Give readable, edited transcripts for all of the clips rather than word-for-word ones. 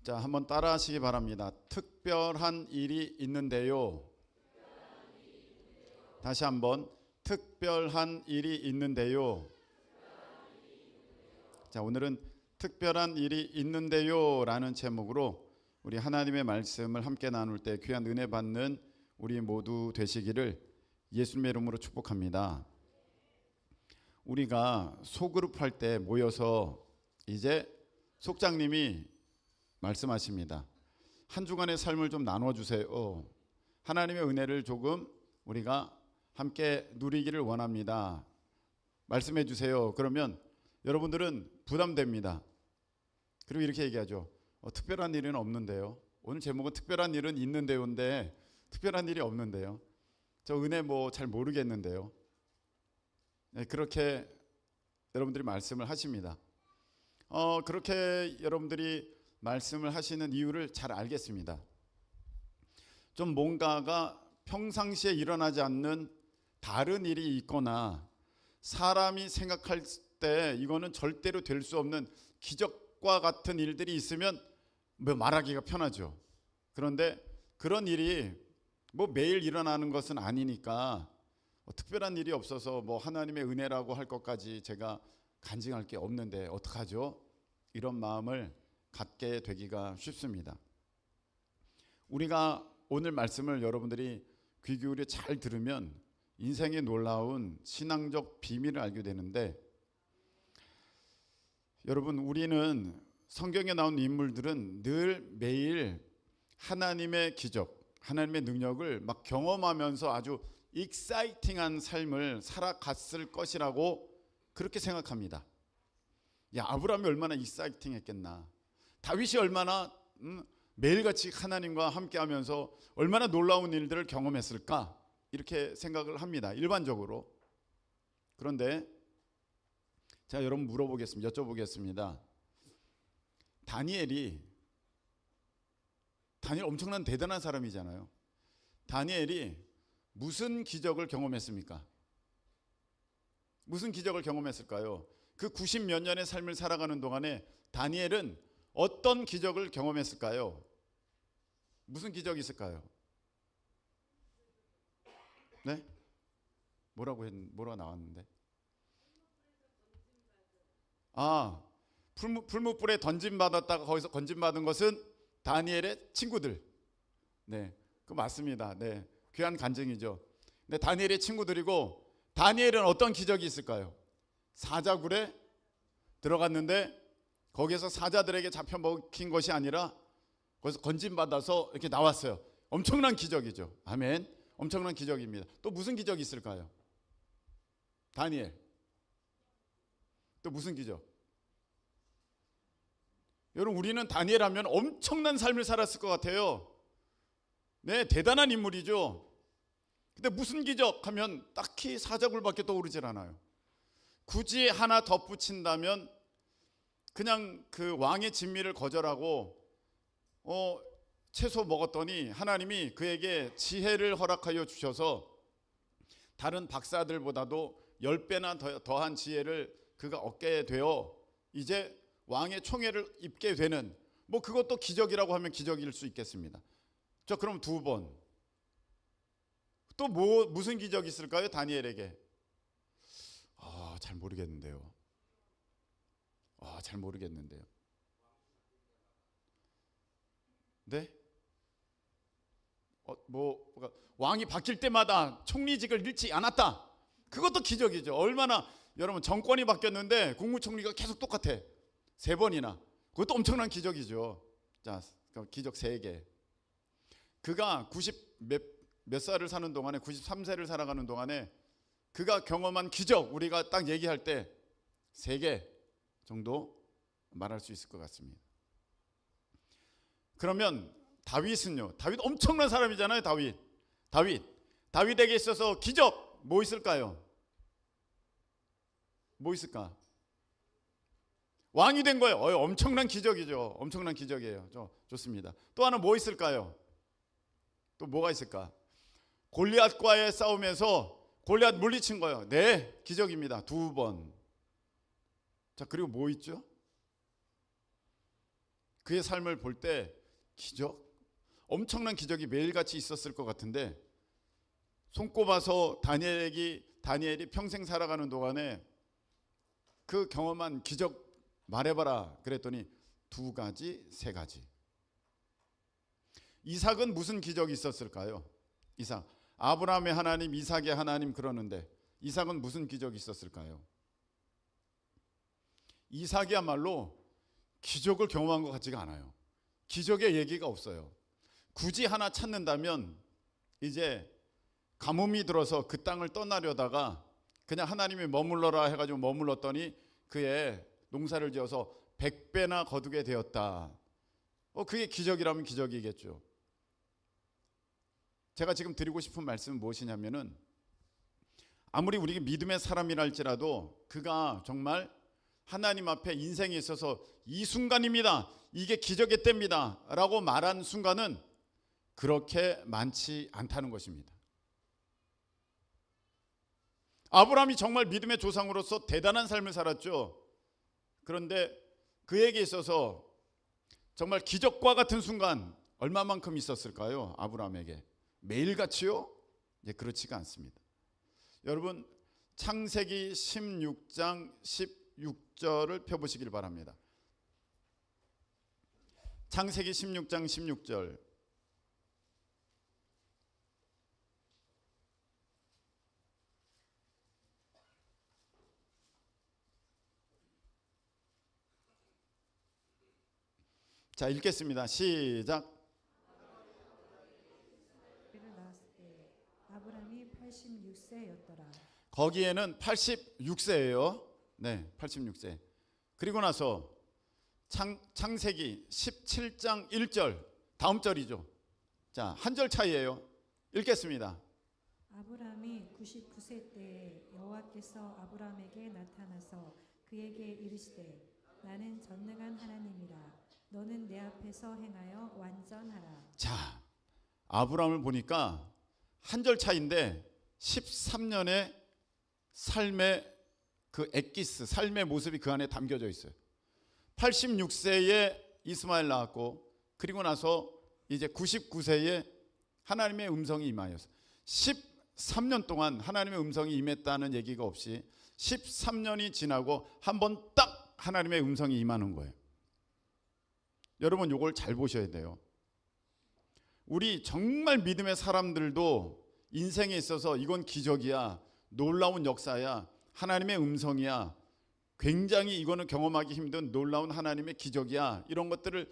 자, 한번 따라 하시기 바랍니다. 특별한 일이 있는데요. 다시 한번 특별한 일이 있는데요. 자, 오늘은 특별한 일이 있는데요 라는 제목으로 우리 하나님의 말씀을 함께 나눌 때 귀한 은혜 받는 우리 모두 되시기를 예수님의 이름으로 축복합니다. 우리가 소그룹 할 때 모여서 이제 속장님이 말씀하십니다. 한 주간의 삶을 좀 나눠주세요. 하나님의 은혜를 조금 우리가 함께 누리기를 원합니다. 말씀해 주세요. 그러면 여러분들은 부담됩니다. 그리고 이렇게 얘기하죠. 특별한 일은 없는데요. 오늘 제목은 특별한 일은 있는데요인데 특별한 일이 없는데요. 저 은혜 잘 모르겠는데요. 네, 그렇게 여러분들이 말씀을 하십니다. 그렇게 여러분들이 말씀을 하시는 이유를 잘 알겠습니다. 좀 뭔가가 평상시에 일어나지 않는 다른 일이 있거나 사람이 생각할 때 이거는 절대로 될 수 없는 기적과 같은 일들이 있으면 말하기가 편하죠. 그런데 그런 일이 매일 일어나는 것은 아니니까 특별한 일이 없어서 하나님의 은혜라고 할 것까지 제가 간증할 게 없는데 어떡하죠? 이런 마음을 갖게 되기가 쉽습니다. 우리가 오늘 말씀을 여러분들이 귀 기울여 잘 들으면 인생의 놀라운 신앙적 비밀을 알게 되는데, 여러분, 우리는 성경에 나온 인물들은 늘 매일 하나님의 기적, 하나님의 능력을 경험하면서 아주 익사이팅한 삶을 살아갔을 것이라고 그렇게 생각합니다. 아브라함이 얼마나 익사이팅했겠나, 다윗이 얼마나 매일같이 하나님과 함께하면서 얼마나 놀라운 일들을 경험했을까, 이렇게 생각을 합니다, 일반적으로. 그런데 제가 여러분 여쭤보겠습니다. 다니엘 엄청난 대단한 사람이잖아요. 다니엘이 무슨 기적을 경험했습니까? 무슨 기적을 경험했을까요? 그 90몇 년의 삶을 살아가는 동안에 다니엘은 어떤 기적을 경험했을까요? 무슨 기적이 있을까요? 네? 뭐라고 나왔는데? 풀무불에 던짐받았다가 거기서 건짐받은 것은 다니엘의 친구들. 네, 그 맞습니다. 네, 귀한 간증이죠. 네, 다니엘의 친구들이고, 다니엘은 어떤 기적이 있을까요? 사자굴에 들어갔는데 거기에서 사자들에게 잡혀 먹힌 것이 아니라 거기서 건짐받아서 이렇게 나왔어요. 엄청난 기적이죠. 아멘. 엄청난 기적입니다. 또 무슨 기적이 있을까요? 다니엘. 또 무슨 기적? 여러분, 우리는 다니엘 하면 엄청난 삶을 살았을 것 같아요. 네, 대단한 인물이죠. 근데 무슨 기적 하면 딱히 사자굴밖에 떠오르질 않아요. 굳이 하나 덧붙인다면 그냥 그 왕의 진미를 거절하고 채소 먹었더니 하나님이 그에게 지혜를 허락하여 주셔서 다른 박사들보다도 10배나 더한 지혜를 그가 얻게 되어 이제 왕의 총애를 입게 되는, 그것도 기적이라고 하면 기적일 수 있겠습니다. 그럼 2번. 또 무슨 기적이 있을까요? 다니엘에게. 잘 모르겠는데요. 잘 모르겠는데요. 네? 왕이 바뀔 때마다 총리직을 잃지 않았다. 그것도 기적이죠. 얼마나, 여러분, 정권이 바뀌었는데 국무총리가 계속 똑같아. 3번이나. 그것도 엄청난 기적이죠. 자, 기적 3개. 그가 90 몇 살을 사는 동안에, 93세를 살아가는 동안에 그가 경험한 기적, 우리가 딱 얘기할 때 3개 정도 말할 수 있을 것 같습니다. 그러면 다윗은요? 다윗 엄청난 사람이잖아요. 다윗에게 있어서 기적 뭐 있을까요? 뭐 있을까? 왕이 된 거예요. 엄청난 기적이죠. 엄청난 기적이에요. 좋습니다. 또 하나 뭐 있을까요? 또 뭐가 있을까? 골리앗과의 싸움에서 골리앗 물리친 거예요. 네, 기적입니다. 2번. 자, 그리고 뭐 있죠? 그의 삶을 볼 때 기적, 엄청난 기적이 매일같이 있었을 것 같은데 손꼽아서 다니엘이 평생 살아가는 동안에 그 경험한 기적 말해봐라 그랬더니 2가지, 3가지. 이삭은 무슨 기적이 있었을까요? 이삭, 아브라함의 하나님, 이삭의 하나님 그러는데 이삭은 무슨 기적이 있었을까요? 이삭이야말로 기적을 경험한 것 같지가 않아요. 기적의 얘기가 없어요. 굳이 하나 찾는다면 이제 가뭄이 들어서 그 땅을 떠나려다가 그냥 하나님이 머물러라 해가지고 머물렀더니 그의 농사를 지어서 100배나 거두게 되었다. 그게 기적이라면 기적이겠죠. 제가 지금 드리고 싶은 말씀은 무엇이냐면은 아무리 우리가 믿음의 사람이라 할지라도 그가 정말 하나님 앞에 인생에 있어서 이 순간입니다, 이게 기적의 때입니다 라고 말한 순간은 그렇게 많지 않다는 것입니다. 아브라함이 정말 믿음의 조상으로서 대단한 삶을 살았죠. 그런데 그에게 있어서 정말 기적과 같은 순간 얼마만큼 있었을까요? 아브라함에게 매일같이요? 그렇지가 않습니다. 여러분 창세기 16장 16절을 펴보시길 바랍니다. 창세기 16장 16절. 자, 읽겠습니다. 시작. 아브라함이 86세였더라. 거기에는 86세예요. 네, 86세. 그리고 나서 창세기 17장 1절 다음 절이죠. 자, 한 절 차이예요. 읽겠습니다. 아브라함이 99세 때에 여호와께서 아브라함에게 나타나서 그에게 이르시되 나는 전능한 하나님이라 너는 내 앞에서 행하여 완전하라. 자, 아브라함을 보니까 한 절 차이인데 13년의 삶의 그 엑기스, 삶의 모습이 그 안에 담겨져 있어요. 86세에 이스마엘 낳았고 그리고 나서 이제 99세에 하나님의 음성이 임하였어요. 13년 동안 하나님의 음성이 임했다는 얘기가 없이 13년이 지나고 한 번 딱 하나님의 음성이 임하는 거예요. 여러분 이걸 잘 보셔야 돼요. 우리 정말 믿음의 사람들도 인생에 있어서 이건 기적이야, 놀라운 역사야, 하나님의 음성이야, 굉장히 이거는 경험하기 힘든 놀라운 하나님의 기적이야, 이런 것들을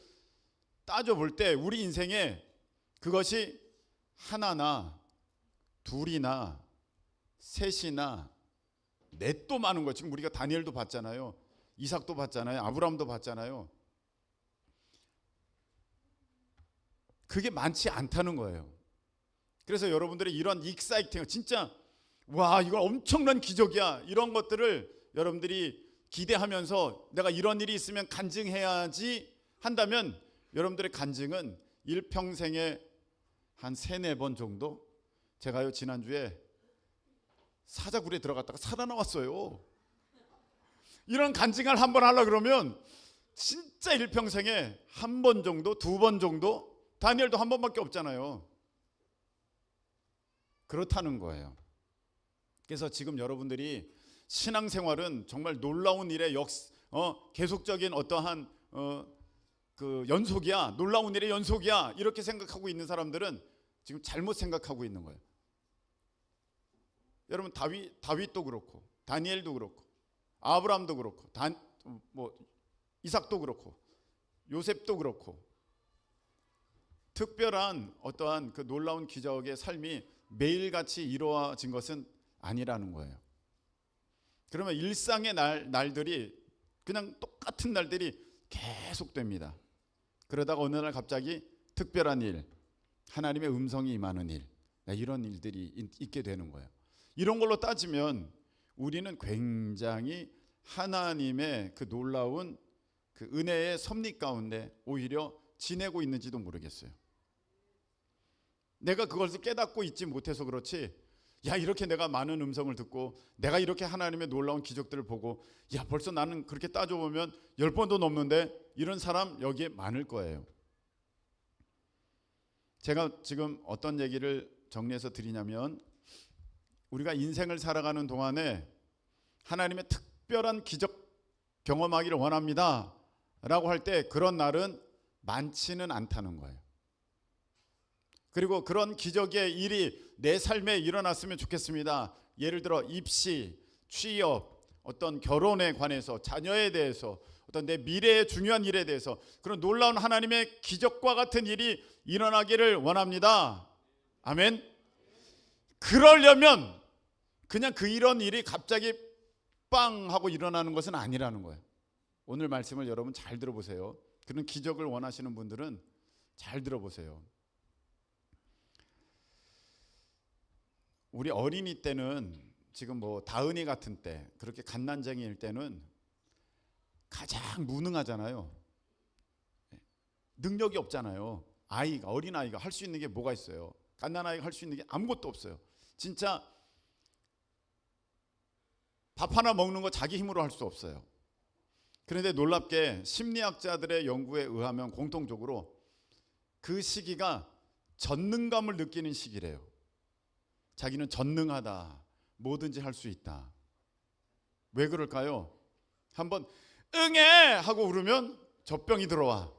따져볼 때 우리 인생에 그것이 하나나 둘이나 셋이나 넷도 많은 거. 지금 우리가 다니엘도 봤잖아요, 이삭도 봤잖아요, 아브라함도 봤잖아요. 그게 많지 않다는 거예요. 그래서 여러분들이 이런 익사이팅, 진짜 와 이거 엄청난 기적이야, 이런 것들을 여러분들이 기대하면서 내가 이런 일이 있으면 간증해야지 한다면 여러분들의 간증은 일평생에 한 3-4번 정도. 제가요 지난주에 사자굴에 들어갔다가 살아나왔어요. 이런 간증을 한번 하려고 그러면 진짜 일평생에 1번 정도, 2번 정도. 다니엘도 1번밖에 없잖아요. 그렇다는 거예요. 그래서 지금 여러분들이 신앙생활은 정말 놀라운 일의 계속적인 어떠한 그 연속이야, 놀라운 일의 연속이야, 이렇게 생각하고 있는 사람들은 지금 잘못 생각하고 있는 거예요. 여러분 다윗도 그렇고 다니엘도 그렇고 아브라함도 그렇고 이삭도 그렇고 요셉도 그렇고 특별한 어떠한 그 놀라운 기적의 삶이 매일같이 이루어진 것은 아니라는 거예요. 그러면 일상의 날들이 그냥 똑같은 날들이 계속됩니다. 그러다가 어느 날 갑자기 특별한 일, 하나님의 음성이 임하는 일, 이런 일들이 있게 되는 거예요. 이런 걸로 따지면 우리는 굉장히 하나님의 그 놀라운 그 은혜의 섭리 가운데 오히려 지내고 있는지도 모르겠어요. 내가 그것을 깨닫고 있지 못해서 그렇지 야, 이렇게 내가 많은 음성을 듣고 내가 이렇게 하나님의 놀라운 기적들을 보고 야, 벌써 나는 그렇게 따져보면 10번도 넘는데, 이런 사람 여기에 많을 거예요. 제가 지금 어떤 얘기를 정리해서 드리냐면, 우리가 인생을 살아가는 동안에 하나님의 특별한 기적 경험하기를 원합니다 라고 할 때 그런 날은 많지는 않다는 거예요. 그리고 그런 기적의 일이 내 삶에 일어났으면 좋겠습니다. 예를 들어 입시, 취업, 어떤 결혼에 관해서, 자녀에 대해서, 어떤 내 미래의 중요한 일에 대해서 그런 놀라운 하나님의 기적과 같은 일이 일어나기를 원합니다. 아멘. 그러려면 그냥 이런 일이 갑자기 빵 하고 일어나는 것은 아니라는 거예요. 오늘 말씀을 여러분 잘 들어보세요. 그런 기적을 원하시는 분들은 잘 들어보세요. 우리 어린이 때는, 지금 뭐 다은이 같은 때, 그렇게 갓난쟁이일 때는 가장 무능하잖아요. 능력이 없잖아요. 어린 아이가 할 수 있는 게 뭐가 있어요? 갓난아이가 할 수 있는 게 아무것도 없어요. 진짜 밥 하나 먹는 거 자기 힘으로 할 수 없어요. 그런데 놀랍게 심리학자들의 연구에 의하면 공통적으로 그 시기가 전능감을 느끼는 시기래요. 자기는 전능하다, 뭐든지 할 수 있다. 왜 그럴까요? 한번 응애 하고 울으면 젖병이 들어와.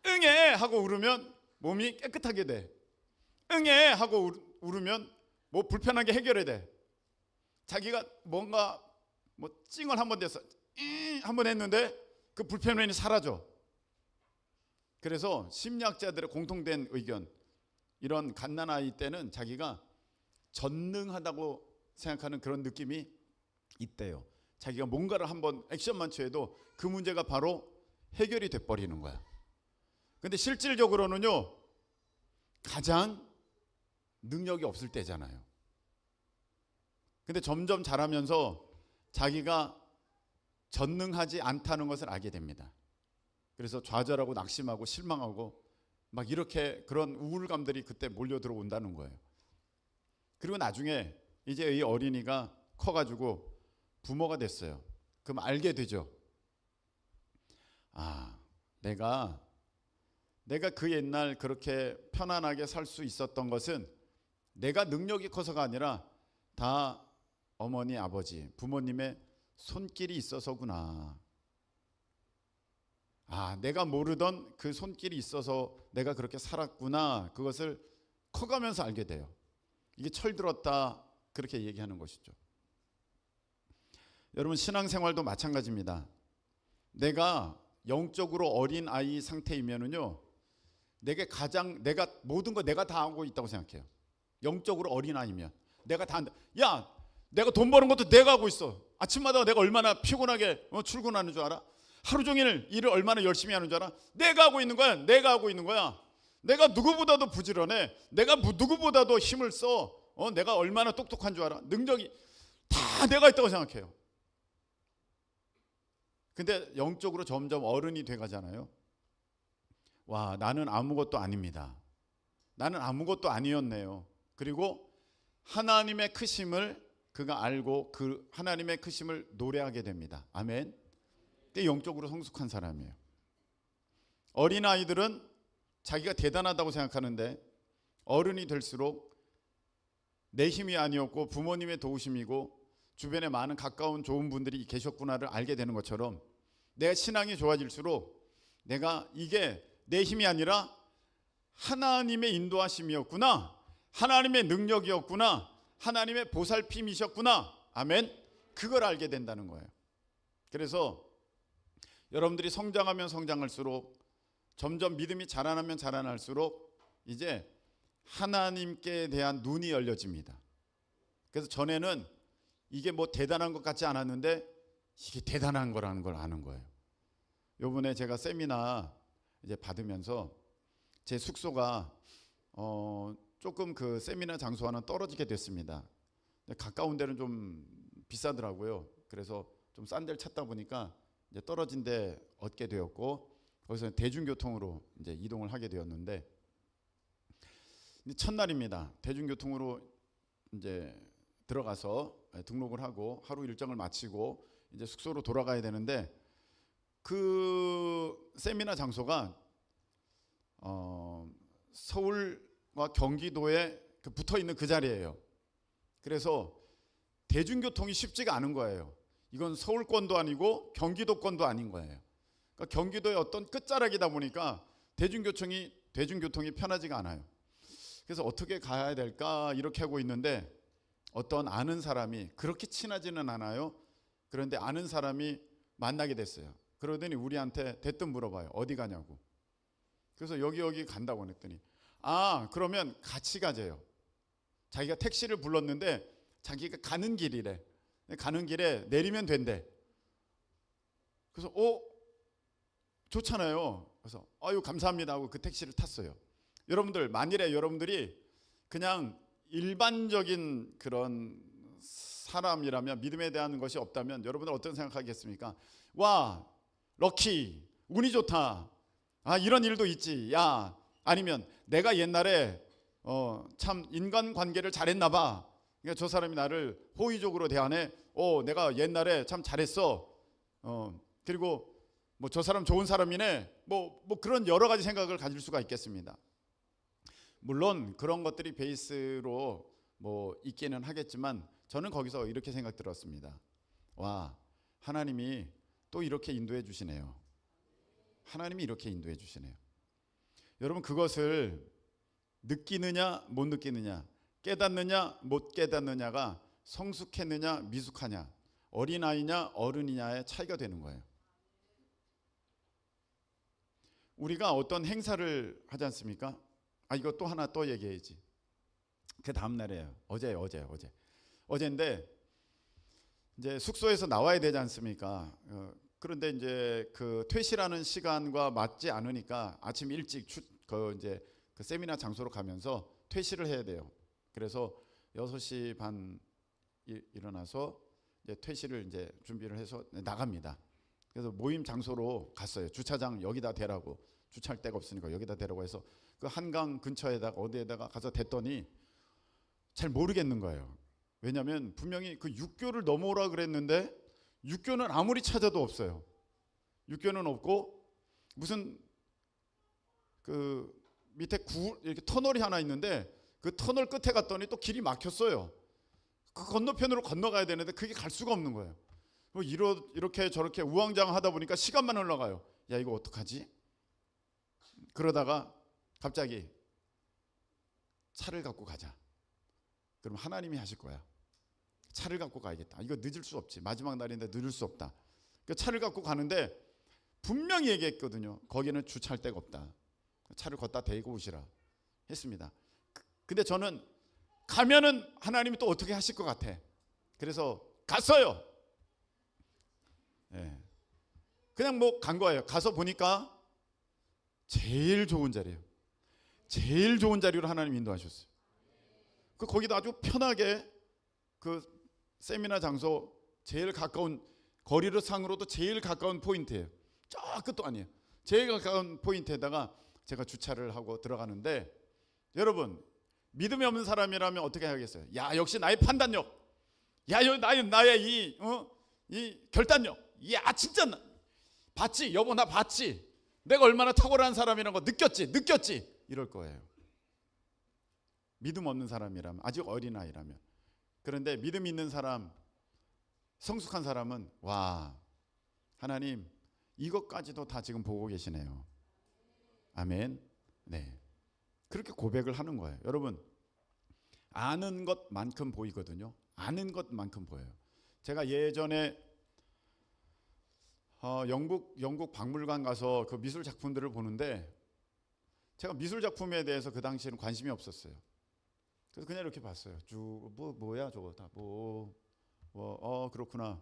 응애 하고 울으면 몸이 깨끗하게 돼. 응애 하고 울으면 뭐 불편한 게 해결이 돼. 자기가 뭔가 뭐 찡을 한번 돼서 한번 했는데 그 불편함이 사라져. 그래서 심리학자들의 공통된 의견, 이런 갓난아이 때는 자기가 전능하다고 생각하는 그런 느낌이 있대요. 자기가 뭔가를 한번 액션만 취해도 그 문제가 바로 해결이 돼버리는 거야. 근데 실질적으로는요, 가장 능력이 없을 때잖아요. 근데 점점 자라면서 자기가 전능하지 않다는 것을 알게 됩니다. 그래서 좌절하고 낙심하고 실망하고 막 이렇게 그런 우울감들이 그때 몰려 들어온다는 거예요. 그리고 나중에 이제 이 어린이가 커가지고 부모가 됐어요. 그럼 알게 되죠. 아, 내가 그 옛날 그렇게 편안하게 살 수 있었던 것은 내가 능력이 커서가 아니라 다 어머니, 아버지, 부모님의 손길이 있어서구나. 아, 내가 모르던 그 손길이 있어서 내가 그렇게 살았구나. 그것을 커가면서 알게 돼요. 이게 철들었다, 그렇게 얘기하는 것이죠. 여러분, 신앙생활도 마찬가지입니다. 내가 영적으로 어린 아이 상태이면은요, 내가 모든 거 내가 다 하고 있다고 생각해요. 영적으로 어린 아이면 내가 다 한다. 야, 내가 돈 버는 것도 내가 하고 있어. 아침마다 내가 얼마나 피곤하게 출근하는 줄 알아? 하루 종일 일을 얼마나 열심히 하는 줄 알아? 내가 하고 있는 거야. 내가 하고 있는 거야. 내가 누구보다도 부지런해. 내가 누구보다도 힘을 써. 내가 얼마나 똑똑한 줄 알아? 능력이 다 내가 있다고 생각해요. 근데 영적으로 점점 어른이 돼가잖아요. 와, 나는 아무것도 아닙니다. 나는 아무것도 아니었네요. 그리고 하나님의 크심을 그가 알고 그 하나님의 크심을 노래하게 됩니다. 아멘. 그게 영적으로 성숙한 사람이에요. 어린아이들은 자기가 대단하다고 생각하는데 어른이 될수록 내 힘이 아니었고 부모님의 도우심이고 주변에 많은 가까운 좋은 분들이 계셨구나를 알게 되는 것처럼, 내가 신앙이 좋아질수록 내가 이게 내 힘이 아니라 하나님의 인도하심이었구나, 하나님의 능력이었구나, 하나님의 보살핌이셨구나. 아멘. 그걸 알게 된다는 거예요. 그래서 여러분들이 성장하면 성장할수록, 점점 믿음이 자라나면 자라날수록 이제 하나님께 대한 눈이 열려집니다. 그래서 전에는 이게 뭐 대단한 것 같지 않았는데 이게 대단한 거라는 걸 아는 거예요. 요번에 제가 세미나 이제 받으면서 제 숙소가 조금 그 세미나 장소와는 떨어지게 됐습니다. 가까운 데는 좀 비싸더라고요. 그래서 좀 싼 데를 찾다 보니까 이제 떨어진 데 얻게 되었고, 거기서 대중교통으로 이제 이동을 하게 되었는데, 첫날입니다. 대중교통으로 이제 들어가서 등록을 하고 하루 일정을 마치고 이제 숙소로 돌아가야 되는데 그 세미나 장소가 서울과 경기도에 붙어 있는 그 자리예요. 그래서 대중교통이 쉽지가 않은 거예요. 이건 서울권도 아니고 경기도권도 아닌 거예요. 그러니까 경기도의 어떤 끝자락이다 보니까 대중교통이 편하지가 않아요. 그래서 어떻게 가야 될까 이렇게 하고 있는데 어떤 아는 사람이, 그렇게 친하지는 않아요. 그런데 아는 사람이 만나게 됐어요. 그러더니 우리한테 대뜸 물어봐요. 어디 가냐고. 그래서 여기 간다고 했더니 그러면 같이 가재요. 자기가 택시를 불렀는데 자기가 가는 길이래. 가는 길에 내리면 된대. 그래서 좋잖아요. 그래서 아유 감사합니다 하고 그 택시를 탔어요. 여러분들, 만일에 여러분들이 그냥 일반적인 그런 사람이라면, 믿음에 대한 것이 없다면 여러분들 어떤 생각하겠습니까? 와, 럭키, 운이 좋다. 이런 일도 있지. 야, 아니면 내가 옛날에 참 인간관계를 잘했나 봐. 그러니까 저 사람이 나를 호의적으로 대하네. 내가 옛날에 참 잘했어. 그리고 뭐 저 사람 좋은 사람이네. 뭐 그런 여러 가지 생각을 가질 수가 있겠습니다. 물론 그런 것들이 베이스로 뭐 있기는 하겠지만 저는 거기서 이렇게 생각 들었습니다. 와, 하나님이 또 이렇게 인도해 주시네요. 하나님이 이렇게 인도해 주시네요. 여러분, 그것을 느끼느냐 못 느끼느냐, 깨닫느냐 못 깨닫느냐가 성숙했느냐 미숙하냐, 어린아이냐 어른이냐의 차이가 되는 거예요. 우리가 어떤 행사를 하지 않습니까? 이거 또 하나 또 얘기해야지. 그 다음 날이에요. 어제인데 이제 숙소에서 나와야 되지 않습니까? 그런데 이제 그 퇴실하는 시간과 맞지 않으니까 아침 일찍 이제 그 세미나 장소로 가면서 퇴실을 해야 돼요. 그래서 6시 반 일어나서 이제 퇴실을 이제 준비를 해서 나갑니다. 그래서 모임 장소로 갔어요. 주차장 여기다 대라고, 주차할 데가 없으니까 여기다 대라고 해서 그 한강 근처에다가 어디에다가 가서 댔더니 잘 모르겠는 거예요. 왜냐하면 분명히 그 육교를 넘어오라 그랬는데 육교는 아무리 찾아도 없어요. 육교는 없고 무슨 그 밑에 이렇게 터널이 하나 있는데 그 터널 끝에 갔더니 또 길이 막혔어요. 그 건너편으로 건너가야 되는데 그게 갈 수가 없는 거예요. 이렇게 저렇게 우왕좌왕하다 보니까 시간만 흘러가요. 야, 이거 어떡하지? 그러다가 갑자기 차를 갖고 가자. 그럼 하나님이 하실 거야. 차를 갖고 가야겠다. 이거 늦을 수 없지. 마지막 날인데 늦을 수 없다. 그 차를 갖고 가는데 분명히 얘기했거든요. 거기는 주차할 데가 없다. 차를 걷다 대고 오시라 했습니다. 근데 저는 가면은 하나님이 또 어떻게 하실 것 같아. 그래서 갔어요. 그냥 뭐 간 거예요. 가서 보니까 제일 좋은 자리예요. 제일 좋은 자리로 하나님 인도하셨어요. 거기다 아주 편하게 그 세미나 장소 제일 가까운, 거리로 상으로도 제일 가까운 포인트예요. 저 끝도 아니에요. 제일 가까운 포인트에다가 제가 주차를 하고 들어가는데, 여러분, 믿음이 없는 사람이라면 어떻게 하겠어요? 야, 역시 나의 판단력, 야, 나의 이 결단력, 야, 진짜 봤지? 여보, 나 봤지? 내가 얼마나 탁월한 사람이라는 거 느꼈지? 이럴 거예요. 믿음 없는 사람이라면, 아직 어린아이라면. 그런데 믿음 있는 사람, 성숙한 사람은 와, 하나님 이것까지도 다 지금 보고 계시네요. 아멘. 네, 그렇게 고백을 하는 거예요. 여러분, 아는 것만큼 보이거든요. 아는 것만큼 보여요. 제가 예전에 영국 박물관 가서 그 미술 작품들을 보는데, 제가 미술 작품에 대해서 그 당시에는 관심이 없었어요. 그래서 그냥 이렇게 봤어요. 쭉 뭐야 저거 다 그렇구나.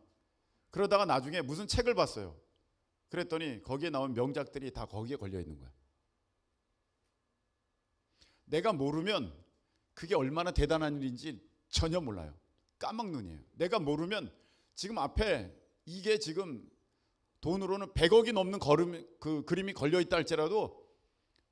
그러다가 나중에 무슨 책을 봤어요. 그랬더니 거기에 나온 명작들이 다 거기에 걸려 있는 거야. 내가 모르면 그게 얼마나 대단한 일인지 전혀 몰라요. 까막눈이에요. 내가 모르면 지금 앞에 이게 지금 돈으로는 100억이 넘는 그 그림이 걸려 있다 할지라도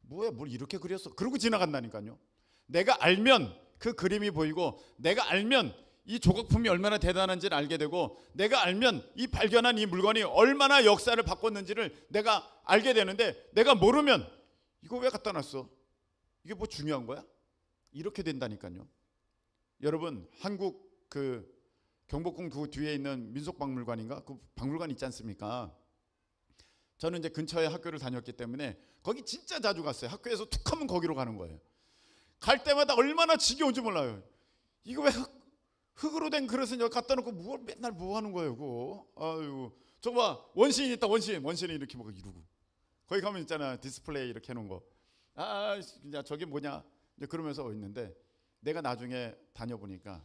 뭘 이렇게 그렸어? 그러고 지나간다니까요. 내가 알면 그 그림이 보이고 내가 알면 이 조각품이 얼마나 대단한지를 알게 되고 내가 알면 이 발견한 이 물건이 얼마나 역사를 바꿨는지를 내가 알게 되는데 내가 모르면 이거 왜 갖다 놨어? 이게 뭐 중요한 거야? 이렇게 된다니까요. 여러분 한국 그 경복궁 그 뒤에 있는 민속박물관인가 그 박물관 있지 않습니까? 저는 이제 근처에 학교를 다녔기 때문에 거기 진짜 자주 갔어요. 학교에서 툭 하면 거기로 가는 거예요. 갈 때마다 얼마나 지겨운지 몰라요. 이거 왜 흙으로 된 그릇은 여기 갖다 놓고 맨날 뭐 하는 거예요, 그거? 아유, 저거 봐, 원시인 있다, 원시인 이렇게 뭐 이러고. 거기 가면 있잖아, 디스플레이 이렇게 해놓은 거. 아, 야, 저게 뭐냐? 이제 그러면서 있는데 내가 나중에 다녀보니까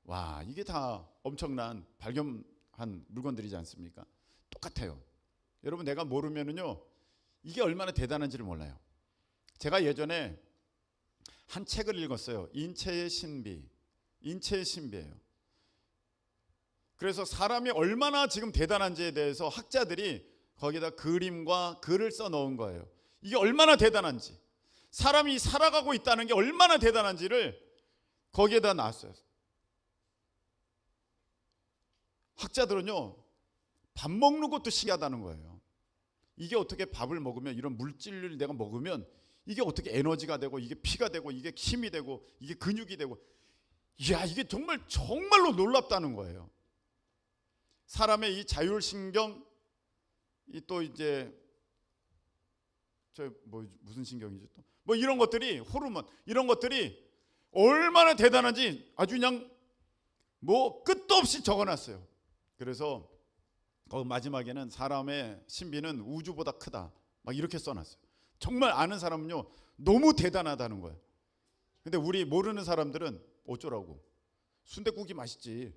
와, 이게 다 엄청난 발견한 물건들이지 않습니까? 똑같아요. 여러분 내가 모르면은요, 이게 얼마나 대단한지를 몰라요. 제가 예전에 한 책을 읽었어요. 인체의 신비. 인체의 신비예요. 그래서 사람이 얼마나 지금 대단한지에 대해서 학자들이 거기다 그림과 글을 써 넣은 거예요. 이게 얼마나 대단한지, 사람이 살아가고 있다는 게 얼마나 대단한지를 거기에다 놨어요. 학자들은요, 밥 먹는 것도 신기하다는 거예요. 이게 어떻게 밥을 먹으면, 이런 물질을 내가 먹으면 이게 어떻게 에너지가 되고 이게 피가 되고 이게 힘이 되고 이게 근육이 되고, 이야, 이게 정말로 놀랍다는 거예요. 사람의 이 자율신경, 또 이제 무슨 신경이죠? 또 뭐 이런 것들이, 호르몬 이런 것들이 얼마나 대단한지 아주 그냥 뭐 끝도 없이 적어놨어요. 그래서 거기 마지막에는 사람의 신비는 우주보다 크다 막 이렇게 써놨어요. 정말 아는 사람은요 너무 대단하다는 거예요. 근데 우리 모르는 사람들은 어쩌라고, 순댓국이 맛있지.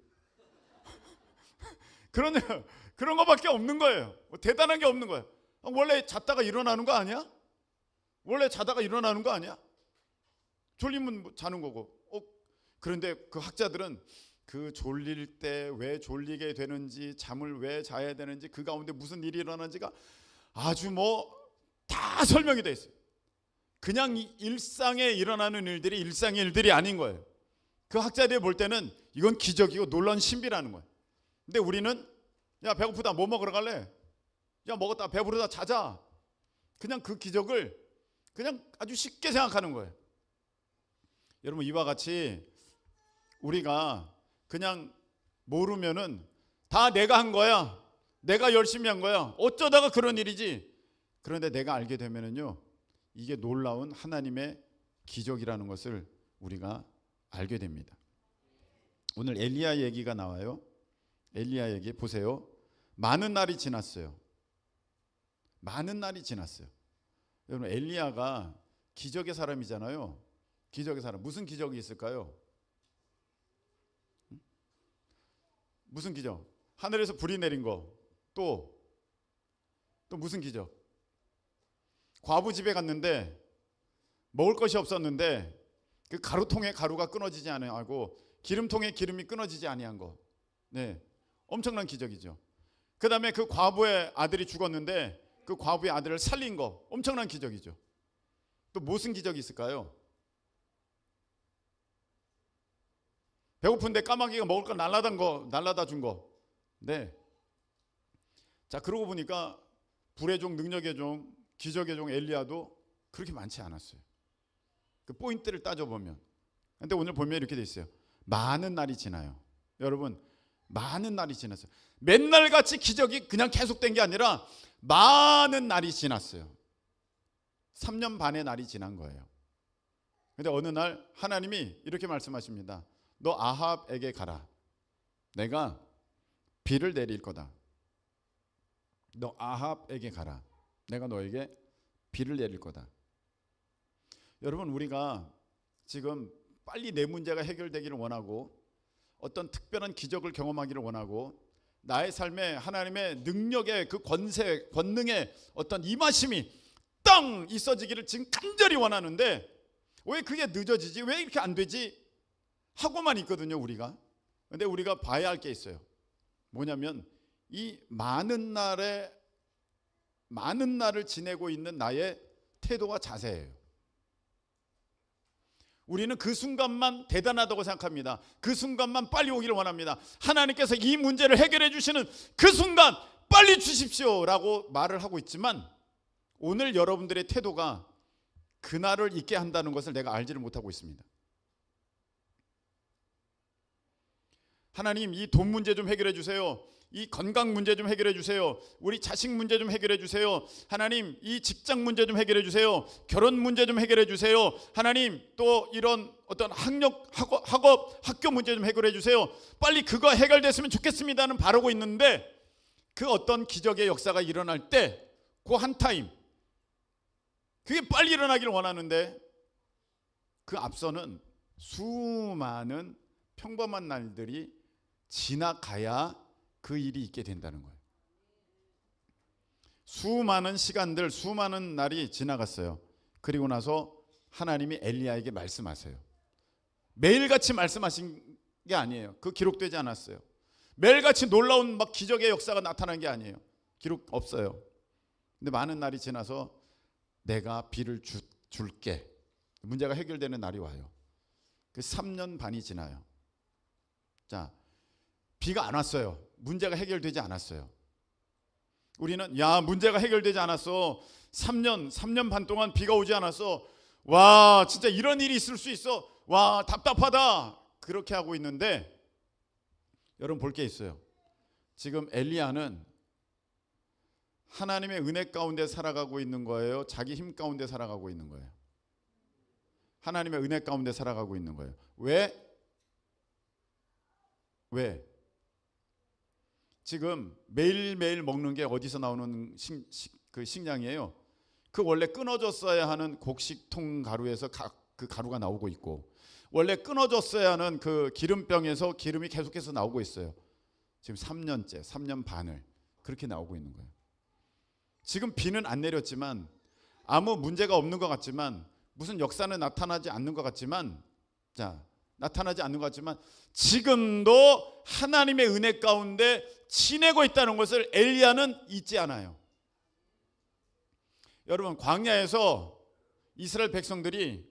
그런 거밖에 없는 거예요. 대단한 게 없는 거예요. 원래 잤다가 일어나는 거 아니야? 졸리면 자는 거고. 그런데 그 학자들은 그 졸릴 때 왜 졸리게 되는지, 잠을 왜 자야 되는지, 그 가운데 무슨 일이 일어나는지가 아주 다 설명이 돼 있어요. 그냥 일상에 일어나는 일들이 일상의 일들이 아닌 거예요. 그 학자들이 볼 때는 이건 기적이고 놀라운 신비라는 거예요. 근데 우리는 야, 배고프다, 뭐 먹으러 갈래? 야, 먹었다, 배부르다, 자자. 그냥 그 기적을 그냥 아주 쉽게 생각하는 거예요. 여러분, 이와 같이 우리가 그냥 모르면은 다 내가 한 거야, 내가 열심히 한 거야, 어쩌다가 그런 일이지. 그런데 내가 알게 되면은요, 이게 놀라운 하나님의 기적이라는 것을 우리가 알게 됩니다. 오늘 엘리야 얘기가 나와요. 엘리야 얘기 보세요. 많은 날이 지났어요. 여러분, 엘리야가 기적의 사람이잖아요. 기적의 사람. 무슨 기적이 있을까요? 무슨 기적? 하늘에서 불이 내린 거. 또 무슨 기적? 과부 집에 갔는데 먹을 것이 없었는데 그 가루통에 가루가 끊어지지 아니하고 기름통에 기름이 끊어지지 아니한 거. 네, 엄청난 기적이죠. 그 다음에 그 과부의 아들이 죽었는데 그 과부의 아들을 살린 거, 엄청난 기적이죠. 또 무슨 기적이 있을까요? 배고픈데 까마귀가 먹을 걸 날라다 준 거. 네. 자, 그러고 보니까 불의 종, 능력의 종, 기적의 종 엘리야도 그렇게 많지 않았어요. 그 포인트를 따져보면. 근데 오늘 보면 이렇게 돼 있어요. 많은 날이 지나요. 여러분, 많은 날이 지났어요. 맨날 같이 기적이 그냥 계속된 게 아니라 많은 날이 지났어요. 3년 반의 날이 지난 거예요. 근데 어느 날 하나님이 이렇게 말씀하십니다. 너 아합에게 가라. 내가 비를 내릴 거다. 너 아합에게 가라. 내가 너에게 비를 내릴 거다. 여러분, 우리가 지금 빨리 내 문제가 해결되기를 원하고 어떤 특별한 기적을 경험하기를 원하고 나의 삶에 하나님의 능력의 그 권세, 권능의 어떤 임하심이 땅 있어지기를 지금 간절히 원하는데 왜 그게 늦어지지? 왜 이렇게 안 되지? 하고만 있거든요, 우리가. 근데 우리가 봐야 할 게 있어요. 뭐냐면 이 많은 날을 지내고 있는 나의 태도와 자세예요. 우리는 그 순간만 대단하다고 생각합니다. 그 순간만 빨리 오기를 원합니다. 하나님께서 이 문제를 해결해 주시는 그 순간 빨리 주십시오 라고 말을 하고 있지만, 오늘 여러분들의 태도가 그날을 있게 한다는 것을 내가 알지를 못하고 있습니다. 하나님, 이 돈 문제 좀 해결해 주세요. 이 건강 문제 좀 해결해 주세요. 우리 자식 문제 좀 해결해 주세요. 하나님, 이 직장 문제 좀 해결해 주세요. 결혼 문제 좀 해결해 주세요. 하나님, 또 이런 어떤 학업, 학교 문제 좀 해결해 주세요. 빨리 그거 해결됐으면 좋겠습니다는 바라고 있는데, 그 어떤 기적의 역사가 일어날 때 그 한 타임, 그게 빨리 일어나기를 원하는데, 그 앞서는 수많은 평범한 날들이 지나가야 그 일이 있게 된다는 거예요. 수많은 시간들, 수많은 날이 지나갔어요. 그리고 나서 하나님이 엘리야에게 말씀하세요. 매일같이 말씀하신 게 아니에요. 그 기록되지 않았어요. 매일같이 놀라운 막 기적의 역사가 나타난 게 아니에요. 기록 없어요. 근데 많은 날이 지나서 내가 비를 줄게, 문제가 해결되는 날이 와요. 그 3년 반이 지나요. 자, 비가 안 왔어요. 문제가 해결되지 않았어요. 우리는 야, 문제가 해결되지 않았어. 3년 반 동안 비가 오지 않았어. 와, 진짜 이런 일이 있을 수 있어. 와, 답답하다. 그렇게 하고 있는데, 여러분 볼 게 있어요. 지금 엘리야는 하나님의 은혜 가운데 살아가고 있는 거예요? 자기 힘 가운데 살아가고 있는 거예요? 하나님의 은혜 가운데 살아가고 있는 거예요. 왜? 지금 매일매일 먹는 게 어디서 나오는 그 식량이에요? 그 원래 끊어졌어야 하는 곡식통 가루에서 그 가루가 나오고 있고, 원래 끊어졌어야 하는 그 기름병에서 기름이 계속해서 나오고 있어요. 지금 3년째, 3년 반을 그렇게 나오고 있는 거예요. 지금 비는 안 내렸지만, 아무 문제가 없는 것 같지만, 무슨 역사는 나타나지 않는 것 같지만, 지금도 하나님의 은혜 가운데 지내고 있다는 것을 엘리야는 잊지 않아요. 여러분, 광야에서 이스라엘 백성들이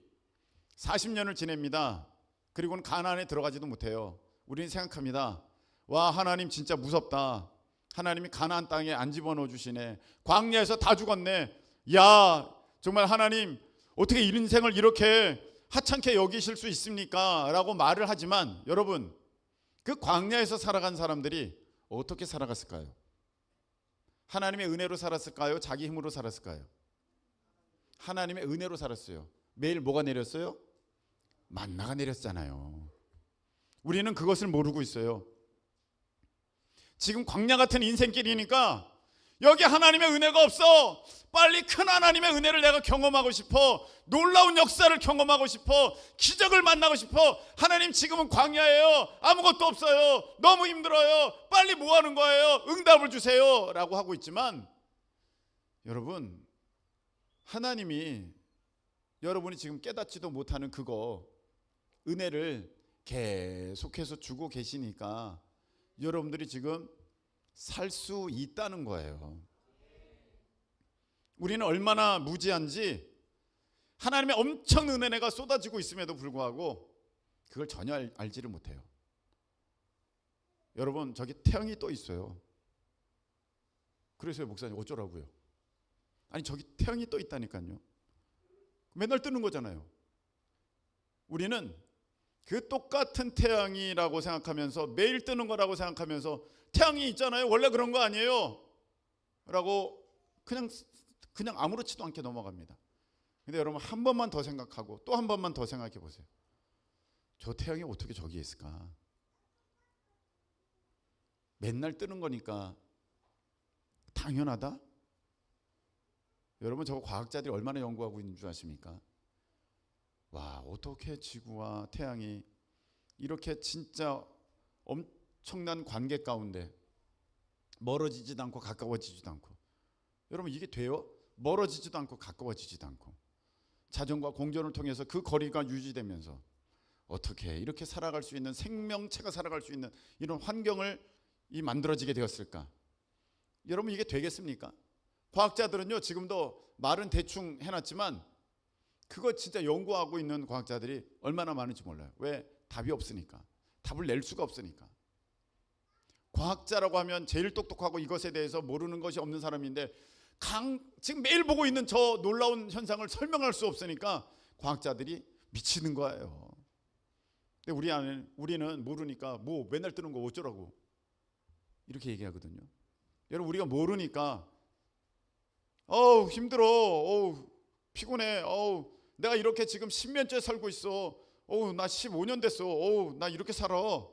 40년을 지냅니다. 그리고는 가나안에 들어가지도 못해요. 우리는 생각합니다. 와, 하나님 진짜 무섭다. 하나님이 가나안 땅에 안 집어넣어 주시네. 광야에서 다 죽었네. 야, 정말 하나님 어떻게 인생을 이렇게 하찮게 여기실 수 있습니까? 라고 말을 하지만, 여러분, 그 광야에서 살아간 사람들이 어떻게 살아갔을까요? 하나님의 은혜로 살았을까요? 자기 힘으로 살았을까요? 하나님의 은혜로 살았어요. 매일 뭐가 내렸어요? 만나가 내렸잖아요. 우리는 그것을 모르고 있어요. 지금 광야 같은 인생길이니까 여기 하나님의 은혜가 없어. 빨리 큰 하나님의 은혜를 내가 경험하고 싶어. 놀라운 역사를 경험하고 싶어. 기적을 만나고 싶어. 하나님, 지금은 광야예요. 아무것도 없어요. 너무 힘들어요. 빨리 뭐 하는 거예요? 응답을 주세요. 라고 하고 있지만, 여러분, 하나님이 여러분이 지금 깨닫지도 못하는 그거 은혜를 계속해서 주고 계시니까 여러분들이 지금 살 수 있다는 거예요. 우리는 얼마나 무지한지, 하나님의 엄청 은혜가 쏟아지고 있음에도 불구하고 그걸 전혀 알지를 못해요. 여러분, 저기 태양이 떠 있어요. 그래서요, 목사님 어쩌라고요? 아니, 저기 태양이 떠 있다니까요. 맨날 뜨는 거잖아요. 우리는 그 똑같은 태양이라고 생각하면서, 매일 뜨는 거라고 생각하면서, 태양이 있잖아요, 원래 그런 거 아니에요? 라고 그냥 아무렇지도 않게 넘어갑니다. 근데 여러분, 한 번만 더 생각하고 또 한 번만 더 생각해 보세요. 저 태양이 어떻게 저기에 있을까? 맨날 뜨는 거니까 당연하다? 여러분, 저거 과학자들이 얼마나 연구하고 있는 줄 아십니까? 와, 어떻게 지구와 태양이 이렇게 진짜 엄청난 관계 가운데 멀어지지도 않고 가까워지지도 않고, 여러분, 이게 돼요? 멀어지지도 않고 가까워지지도 않고, 자전과 공전을 통해서 그 거리가 유지되면서 어떻게 이렇게 살아갈 수 있는, 생명체가 살아갈 수 있는 이런 환경을 만들어지게 되었을까? 여러분, 이게 되겠습니까? 과학자들은요, 지금도 말은 대충 해놨지만 그거 진짜 연구하고 있는 과학자들이 얼마나 많은지 몰라요. 왜? 답이 없으니까. 답을 낼 수가 없으니까. 과학자라고 하면 제일 똑똑하고 이것에 대해서 모르는 것이 없는 사람인데 지금 매일 보고 있는 저 놀라운 현상을 설명할 수 없으니까 과학자들이 미치는 거예요. 근데 우리는 모르니까 뭐 맨날 뜨는 거 어쩌라고 이렇게 얘기하거든요. 여러분, 우리가 모르니까 힘들어, 피곤해, 내가 이렇게 지금 10년째 살고 있어, 나 15년 됐어, 나 이렇게 살아.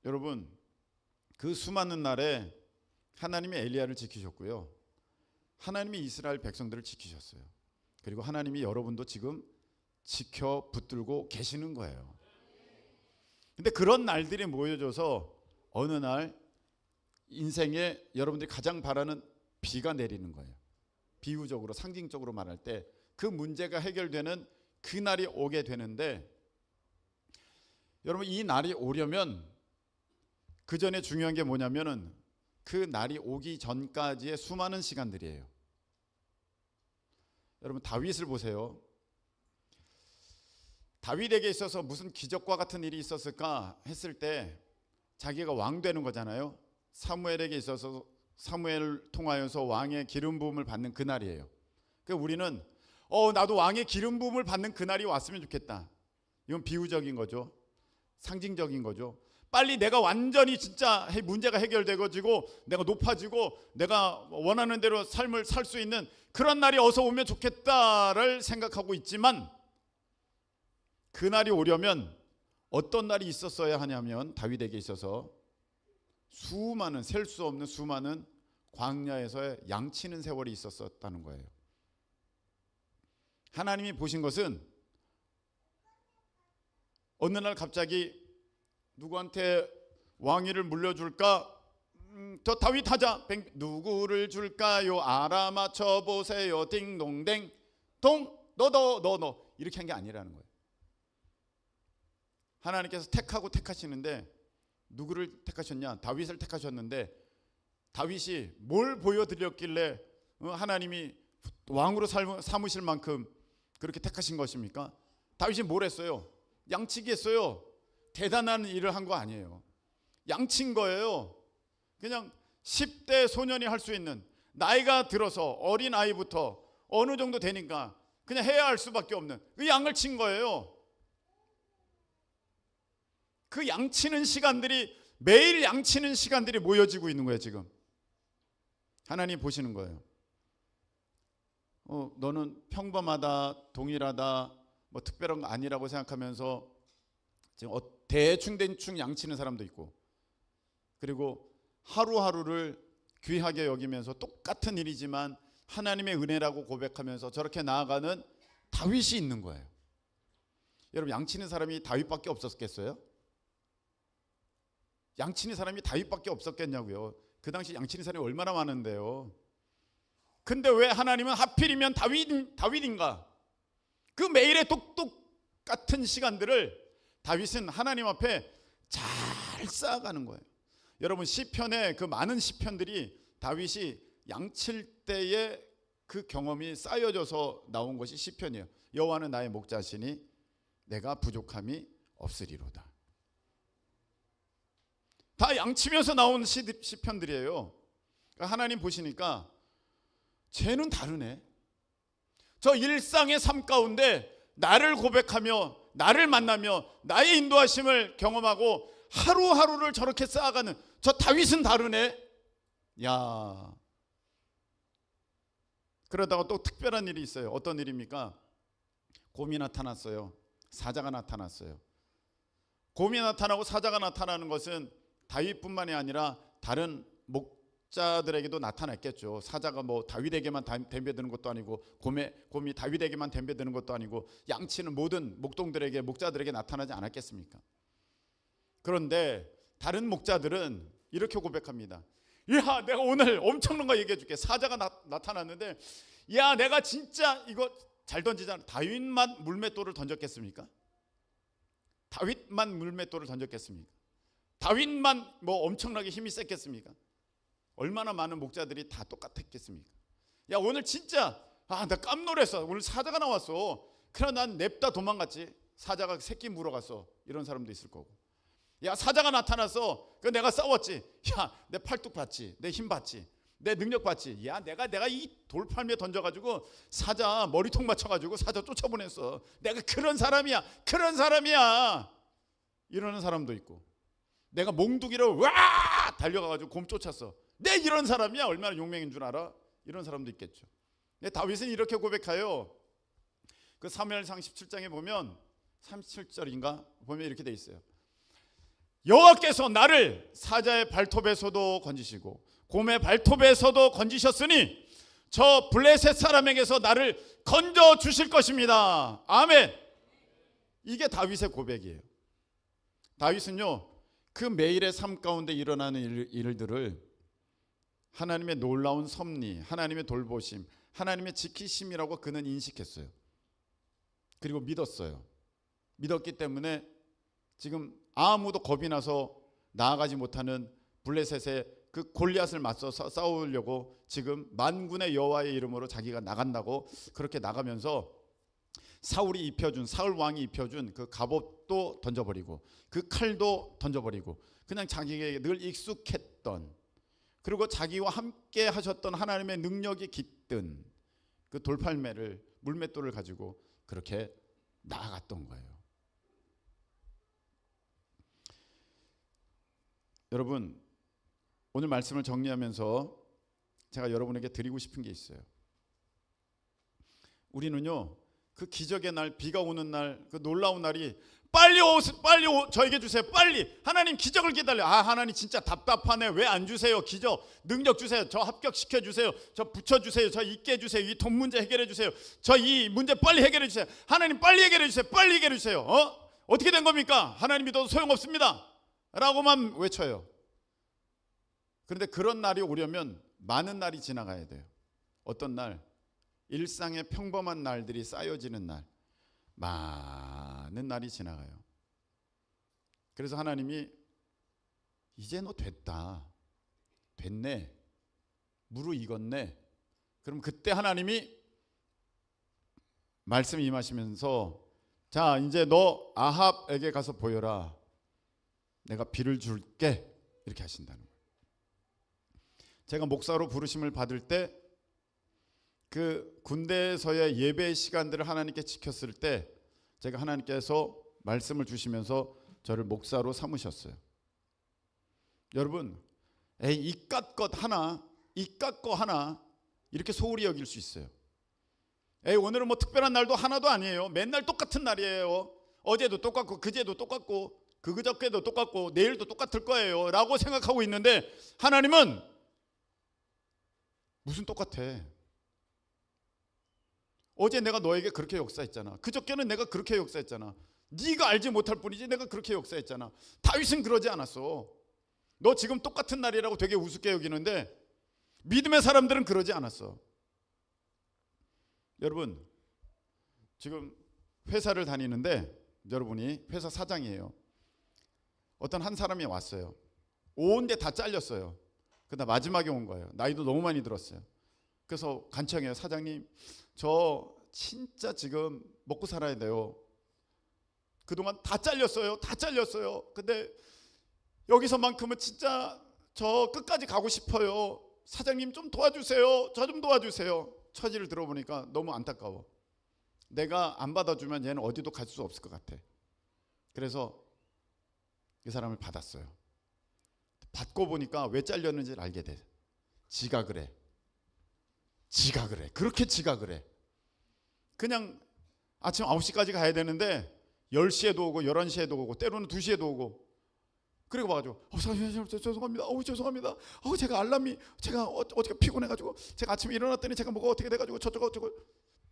여러분, 그 수많은 날에 하나님이 엘리야를 지키셨고요, 하나님이 이스라엘 백성들을 지키셨어요. 그리고 하나님이 여러분도 지금 지켜 붙들고 계시는 거예요. 근데 그런 날들이 모여져서 어느 날 인생에 여러분들이 가장 바라는 비가 내리는 거예요. 비유적으로, 상징적으로 말할 때 그 문제가 해결되는 그 날이 오게 되는데, 여러분, 이 날이 오려면 그 전에 중요한 게 뭐냐면은 그 날이 오기 전까지의 수많은 시간들이에요. 여러분, 다윗을 보세요. 다윗에게 있어서 무슨 기적과 같은 일이 있었을까 했을 때 자기가 왕 되는 거잖아요. 사무엘에게 있어서 사무엘을 통하여서 왕의 기름 부음을 받는 그날이에요. 그러니까 우리는 나도 왕의 기름 부음을 받는 그날이 왔으면 좋겠다. 이건 비유적인 거죠. 상징적인 거죠. 빨리 내가 완전히 진짜 문제가 해결되고 내가 높아지고 내가 원하는 대로 삶을 살 수 있는 그런 날이 어서 오면 좋겠다를 생각하고 있지만, 그날이 오려면 어떤 날이 있었어야 하냐면 다윗에게 있어서 셀 수 없는 수많은 광야에서의 양치는 세월이 있었다는 거예요. 하나님이 보신 것은 어느 날 갑자기 누구한테 왕위를 물려줄까? 저 다윗 하자. 누구를 줄까요? 알아맞혀 보세요. 딩동댕 동 너 이렇게 한 게 아니라는 거예요. 하나님께서 택하시는데 누구를 택하셨냐? 다윗을 택하셨는데 다윗이 뭘 보여드렸길래 하나님이 왕으로 삼으실 만큼 그렇게 택하신 것입니까? 다윗이 뭘 했어요? 양치기 했어요. 대단한 일을 한 거 아니에요. 양친 거예요. 그냥 10대 소년이 할 수 있는, 나이가 들어서 어린 아이부터 어느 정도 되니까 그냥 해야 할 수밖에 없는 그 양을 친 거예요. 그 양치는 시간들이, 매일 양치는 시간들이 모여지고 있는 거예요. 지금 하나님 보시는 거예요. 너는 평범하다, 동일하다, 뭐 특별한 거 아니라고 생각하면서 지금 대충 양치는 사람도 있고, 그리고 하루하루를 귀하게 여기면서 똑같은 일이지만 하나님의 은혜라고 고백하면서 저렇게 나아가는 다윗이 있는 거예요. 여러분, 양치는 사람이 다윗밖에 없었겠어요? 양치는 사람이 다윗밖에 없었겠냐고요. 그 당시 양치는 사람이 얼마나 많은데요. 근데 왜 하나님은 하필이면 다윗인가? 그 매일의 똑같은 시간들을 다윗은 하나님 앞에 잘 쌓아가는 거예요. 여러분, 시편의 그 많은 시편들이 다윗이 양칠 때의 그 경험이 쌓여져서 나온 것이 시편이에요. 여호와는 나의 목자시니 내가 부족함이 없으리로다. 다 양치면서 나온 시편들이에요. 그러니까 하나님 보시니까 쟤는 다르네. 저 일상의 삶 가운데 나를 고백하며 나를 만나며 나의 인도하심을 경험하고 하루하루를 저렇게 쌓아가는 저 다윗은 다르네. 야, 그러다가 또 특별한 일이 있어요. 어떤 일입니까? 곰이 나타났어요. 사자가 나타났어요. 곰이 나타나고 사자가 나타나는 것은 다윗뿐만이 아니라 다른 목자들에게도 나타났겠죠. 사자가 뭐 다윗에게만 덤벼드는 것도 아니고 곰이 다윗에게만 덤벼드는 것도 아니고 양치는 모든 목동들에게, 목자들에게 나타나지 않았겠습니까? 그런데 다른 목자들은 이렇게 고백합니다. 야, 내가 오늘 엄청난 거 얘기해 줄게. 사자가 나타났는데, 야, 내가 진짜 이거 잘 던지잖아. 다윗만 물맷돌을 던졌겠습니까? 다윗만 물맷돌을 던졌겠습니까? 다윗만 뭐 엄청나게 힘이 셌겠습니까? 얼마나 많은 목자들이 다 똑같았겠습니까? 야, 오늘 진짜 나 깜놀했어. 오늘 사자가 나왔어. 그러나 난 냅다 도망갔지. 사자가 새끼 물어갔어. 이런 사람도 있을 거고. 야, 사자가 나타났어. 그 내가 싸웠지. 야, 내 팔뚝 봤지. 내 힘 봤지. 내 능력 봤지. 야, 내가 이 돌팔미에 던져가지고 사자 머리통 맞춰가지고 사자 쫓아보냈어. 내가 그런 사람이야. 이러는 사람도 있고, 내가 몽둥이로 와 달려가가지고 곰 쫓았어. 내 이런 사람이야. 얼마나 용맹인 줄 알아? 이런 사람도 있겠죠. 근데 다윗은 이렇게 고백하여. 그 사무엘상 17장에 보면 37절인가 보면 이렇게 돼 있어요. 여호와께서 나를 사자의 발톱에서도 건지시고 곰의 발톱에서도 건지셨으니 저 블레셋 사람에게서 나를 건져 주실 것입니다. 아멘. 이게 다윗의 고백이에요. 다윗은요, 그 매일의 삶 가운데 일어나는 일들을 하나님의 놀라운 섭리, 하나님의 돌보심, 하나님의 지키심이라고 그는 인식했어요. 그리고 믿었어요. 믿었기 때문에 지금 아무도 겁이 나서 나아가지 못하는 블레셋의 그 골리앗을 맞서 싸우려고 지금 만군의 여호와의 이름으로 자기가 나간다고 그렇게 나가면서 사울 왕이 입혀준 그 갑옷도 던져버리고 그 칼도 던져버리고 그냥 자기에게 늘 익숙했던, 그리고 자기와 함께 하셨던 하나님의 능력이 깃든 그 돌팔매를, 물맷돌을 가지고 그렇게 나아갔던 거예요. 여러분, 오늘 말씀을 정리하면서 제가 여러분에게 드리고 싶은 게 있어요. 우리는요, 그 기적의 날, 비가 오는 날, 그 놀라운 날이 빨리 저에게 주세요. 빨리. 하나님 기적을 기다려. 하나님 진짜 답답하네. 왜 안 주세요? 기적, 능력 주세요. 저 합격시켜 주세요. 저 붙여 주세요. 저 있게 해 주세요. 이 돈 문제 해결해 주세요. 저 이 문제 빨리 해결해 주세요. 하나님 빨리 해결해 주세요. 빨리 해결해 주세요. 어떻게 된 겁니까? 하나님 믿어도 소용없습니다. 라고만 외쳐요. 그런데 그런 날이 오려면 많은 날이 지나가야 돼요. 어떤 날? 일상의 평범한 날들이 쌓여지는 날, 많은 날이 지나가요. 그래서 하나님이 이제 너 됐네, 무르익었네. 그럼 그때 하나님이 말씀 임하시면서, 자, 이제 너 아합에게 가서 보여라. 내가 비를 줄게. 이렇게 하신다는 거예요. 제가 목사로 부르심을 받을 때 그 군대에서의 예배 시간들을 하나님께 지켰을 때 제가 하나님께서 말씀을 주시면서 저를 목사로 삼으셨어요. 여러분, 이깟 것 하나 이렇게 소홀히 여길 수 있어요. 오늘은 뭐 특별한 날도 하나도 아니에요. 맨날 똑같은 날이에요. 어제도 똑같고 그제도 똑같고 그저께도 똑같고 내일도 똑같을 거예요 라고 생각하고 있는데, 하나님은 무슨 똑같아. 어제 내가 너에게 그렇게 역사했잖아. 그저께는 내가 그렇게 역사했잖아. 네가 알지 못할 뿐이지 내가 그렇게 역사했잖아. 다윗은 그러지 않았어. 너 지금 똑같은 날이라고 되게 우습게 여기는데 믿음의 사람들은 그러지 않았어. 여러분, 지금 회사를 다니는데 여러분이 회사 사장이에요. 어떤 한 사람이 왔어요. 온 데 다 잘렸어요. 그러다 마지막에 온 거예요. 나이도 너무 많이 들었어요. 그래서 간청해요. 사장님, 저 진짜 지금 먹고 살아야 돼요. 그동안 다 잘렸어요. 근데 여기서만큼은 진짜 저 끝까지 가고 싶어요. 사장님 좀 도와주세요. 저 좀 도와주세요. 처지를 들어보니까 너무 안타까워. 내가 안 받아주면 얘는 어디도 갈 수 없을 것 같아. 그래서 이 사람을 받았어요. 받고 보니까 왜 잘렸는지를 알게 돼. 지가 그래. 그렇게 지각을 해. 그냥 아침 9시까지 가야 되는데 10시에도 오고 11시에도 오고 때로는 2시에도 오고. 그리고 와가지고 사장님 죄송합니다. 죄송합니다. 제가 알람이 제가 어떻게 피곤해가지고 제가 아침에 일어났더니 제가 뭐가 어떻게 돼가지고 저쩌고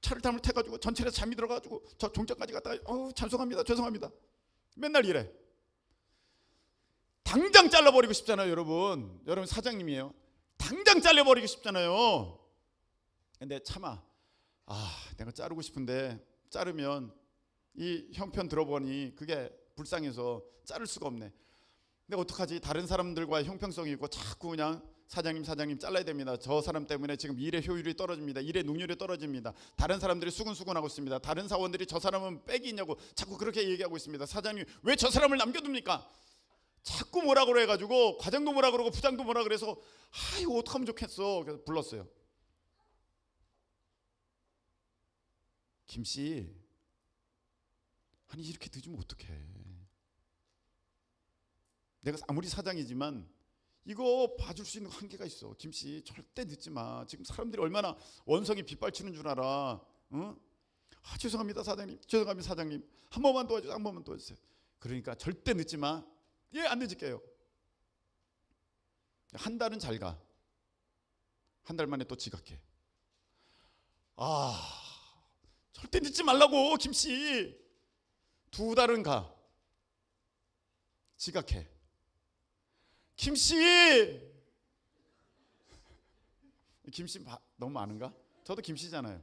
차를 잘못해가지고 전철에서 잠이 들어가지고 저 종점까지 갔다가 죄송합니다. 맨날 이래. 당장 잘라버리고 싶잖아요. 여러분 사장님이에요. 당장 잘라버리고 싶잖아요. 근데 참아. 내가 자르고 싶은데 자르면 이 형편 들어보니 그게 불쌍해서 자를 수가 없네. 근데 어떡하지? 다른 사람들과의 형평성이 있고 자꾸 그냥 사장님 잘라야 됩니다. 저 사람 때문에 지금 일의 효율이 떨어집니다. 일의 능률이 떨어집니다. 다른 사람들이 수근수근하고 있습니다. 다른 사원들이 저 사람은 빽이 있냐고 자꾸 그렇게 얘기하고 있습니다. 사장님 왜 저 사람을 남겨둡니까? 자꾸 뭐라 그래 가지고 과장도 뭐라 그러고 부장도 뭐라 그래서 이거 어떡하면 좋겠어. 그래서 불렀어요. 김씨, 아니 이렇게 늦으면 어떡해. 내가 아무리 사장이지만 이거 봐줄 수 있는 한계가 있어. 김씨 절대 늦지 마. 지금 사람들이 얼마나 원성이 빗발치는 줄 알아. 응? 죄송합니다 사장님. 죄송합니다 사장님. 한 번만 도와주세요. 한 번만 도와주세요. 그러니까 절대 늦지 마. 예, 안 늦을게요. 한 달은 잘 가. 한 달 만에 또 지각해. 절대 늦지 말라고 김씨. 두 달은 가. 지각해. 김씨. 김씨 너무 많은가? 저도 김씨잖아요.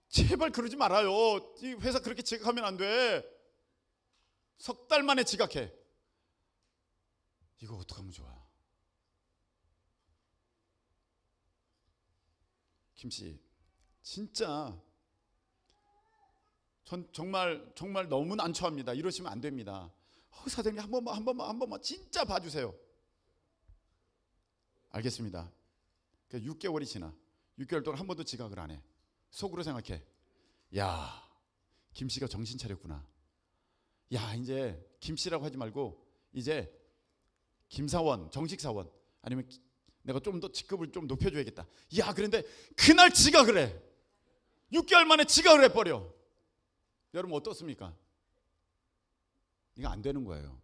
제발 그러지 말아요. 이 회사 그렇게 지각하면 안 돼. 석 달 만에 지각해. 이거 어떡하면 좋아. 김씨 진짜 전 정말 너무 난처합니다. 이러시면 안 됩니다. 사장님 한 번만 진짜 봐주세요. 알겠습니다. 6개월이 지나 6개월 동안 한 번도 지각을 안 해. 속으로 생각해. 야, 김씨가 정신 차렸구나. 야, 이제 김씨라고 하지 말고 이제 김사원, 정식사원 아니면 내가 좀 더 직급을 좀 높여줘야겠다. 야, 그런데 그날 지각을 해. 6개월 만에 지각을 해버려. 여러분 어떻습니까? 이거 안 되는 거예요.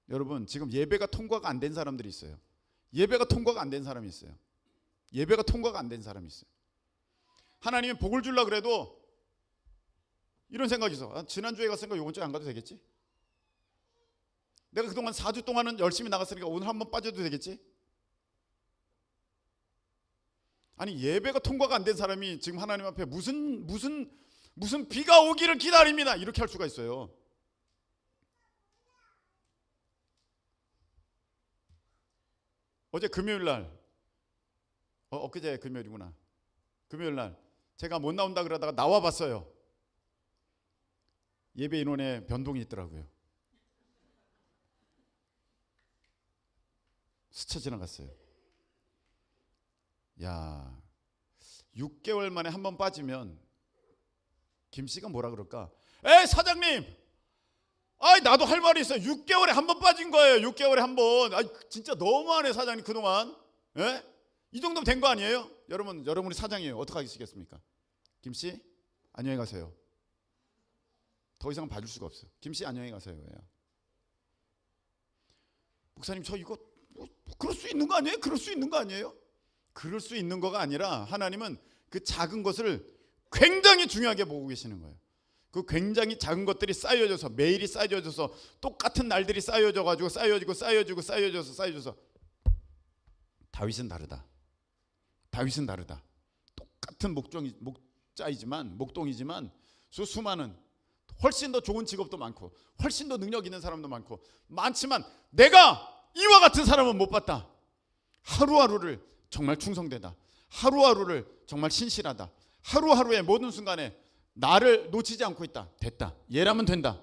여러분 지금 예배가 통과가 안 된 사람들이 있어요. 예배가 통과가 안 된 사람이 있어요. 예배가 통과가 안 된 사람이 있어요. 하나님이 복을 주려고 그래도 이런 생각이 있어. 지난주에 갔으니까 이번 주에 안 가도 되겠지? 내가 그동안 4주 동안은 열심히 나갔으니까 오늘 한번 빠져도 되겠지? 아니 예배가 통과가 안 된 사람이 지금 하나님 앞에 무슨 비가 오기를 기다립니다 이렇게 할 수가 있어요. 어제 금요일날 엊그제 금요일이구나. 금요일날 제가 못 나온다 그러다가 나와봤어요. 예배 인원에 변동이 있더라고요. 스쳐 지나갔어요. 야, 6개월 만에 한 번 빠지면 김씨가 뭐라 그럴까? 에이 사장님, 나도 할 말이 있어요. 6개월에 한 번 빠진 거예요. 6개월에 한 번. 진짜 너무하네 사장님 그동안. 예? 이 정도면 된 거 아니에요? 여러분이 사장이에요. 어떻게 하시겠습니까? 김씨 안녕히 가세요. 더 이상 봐줄 수가 없어요. 김씨 안녕히 가세요. 목사님 저 이거 그럴 수 있는 거 아니에요? 그럴 수 있는 거 아니에요? 그럴 수 있는 거가 아니라 하나님은 그 작은 것을 굉장히 중요하게 보고 계시는 거예요. 그 굉장히 작은 것들이 쌓여져서 매일이 쌓여져서 똑같은 날들이 쌓여져 가지고 쌓여져서 다윗은 다르다. 똑같은 목동이지만 수많은 훨씬 더 좋은 직업도 많고 훨씬 더 능력 있는 사람도 많지만 내가 이와 같은 사람은 못 봤다. 하루하루를 정말 충성되다. 하루하루를 정말 신실하다. 하루하루의 모든 순간에 나를 놓치지 않고 있다. 됐다. 얘라면 된다.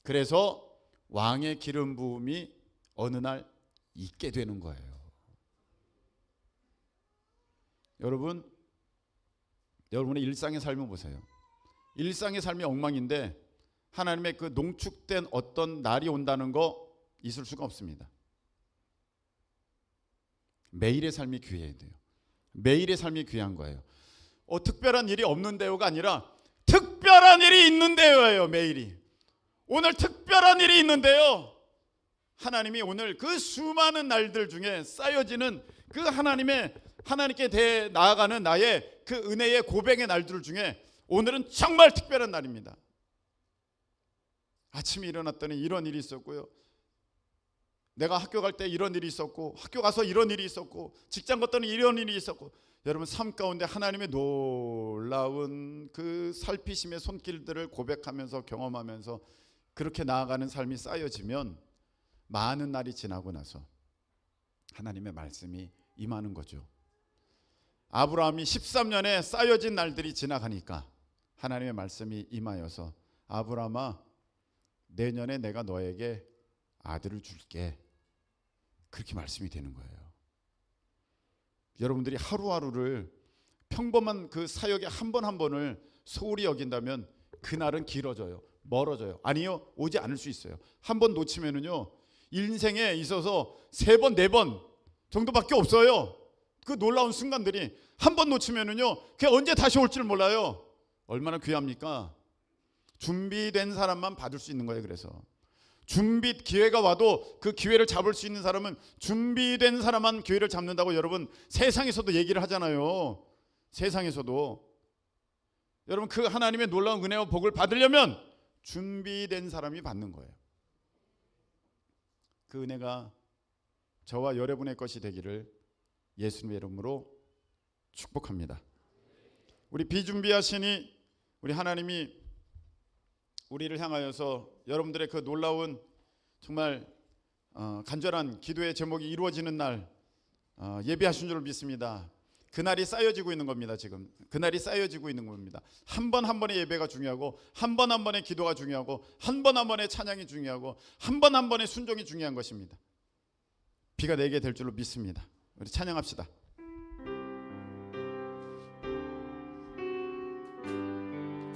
그래서 왕의 기름 부음이 어느 날 있게 되는 거예요. 여러분의 일상의 삶을 보세요. 일상의 삶이 엉망인데 하나님의 그 농축된 어떤 날이 온다는 거 있을 수가 없습니다. 매일의 삶이 귀해야 돼요. 매일의 삶이 귀한 거예요. 특별한 일이 없는데요가 아니라 특별한 일이 있는데요예요. 매일이. 오늘 특별한 일이 있는데요. 하나님이 오늘 그 수많은 날들 중에 쌓여지는 그 하나님께 나아가는 나의 그 은혜의 고백의 날들 중에 오늘은 정말 특별한 날입니다. 아침에 일어났더니 이런 일이 있었고요. 내가 학교 갈 때 이런 일이 있었고 학교 가서 이런 일이 있었고 직장 갔더니 이런 일이 있었고 여러분 삶 가운데 하나님의 놀라운 그 살피심의 손길들을 고백하면서 경험하면서 그렇게 나아가는 삶이 쌓여지면 많은 날이 지나고 나서 하나님의 말씀이 임하는 거죠. 아브라함이 13년에 쌓여진 날들이 지나가니까 하나님의 말씀이 임하여서 아브라함아, 내년에 내가 너에게 아들을 줄게. 그렇게 말씀이 되는 거예요. 여러분들이 하루하루를 평범한 그 사역의 한 번 한 번을 소홀히 여긴다면 그날은 길어져요. 멀어져요. 아니요, 오지 않을 수 있어요. 한 번 놓치면은요, 인생에 있어서 3번, 4번 정도밖에 없어요. 그 놀라운 순간들이 한 번 놓치면은요, 그게 언제 다시 올 줄 몰라요. 얼마나 귀합니까? 준비된 사람만 받을 수 있는 거예요. 그래서 기회가 와도 그 기회를 잡을 수 있는 사람은 준비된 사람만 기회를 잡는다고 여러분 세상에서도 얘기를 하잖아요. 세상에서도. 여러분, 그 하나님의 놀라운 은혜와 복을 받으려면 준비된 사람이 받는 거예요. 그 은혜가 저와 여러분의 것이 되기를 예수님의 이름으로 축복합니다. 우리 비준비하시니 우리 하나님이 우리를 향하여서 여러분들의 그 놀라운 정말 간절한 기도의 제목이 이루어지는 날 예비하신 줄 믿습니다. 그날이 쌓여지고 있는 겁니다. 지금 그날이 쌓여지고 있는 겁니다. 한 번 한 번의 예배가 중요하고, 한 번 한 번의 기도가 중요하고, 한 번 한 번의 찬양이 중요하고, 한 번 한 번의 순종이 중요한 것입니다. 비가 내게 될 줄로 믿습니다. 우리 찬양합시다.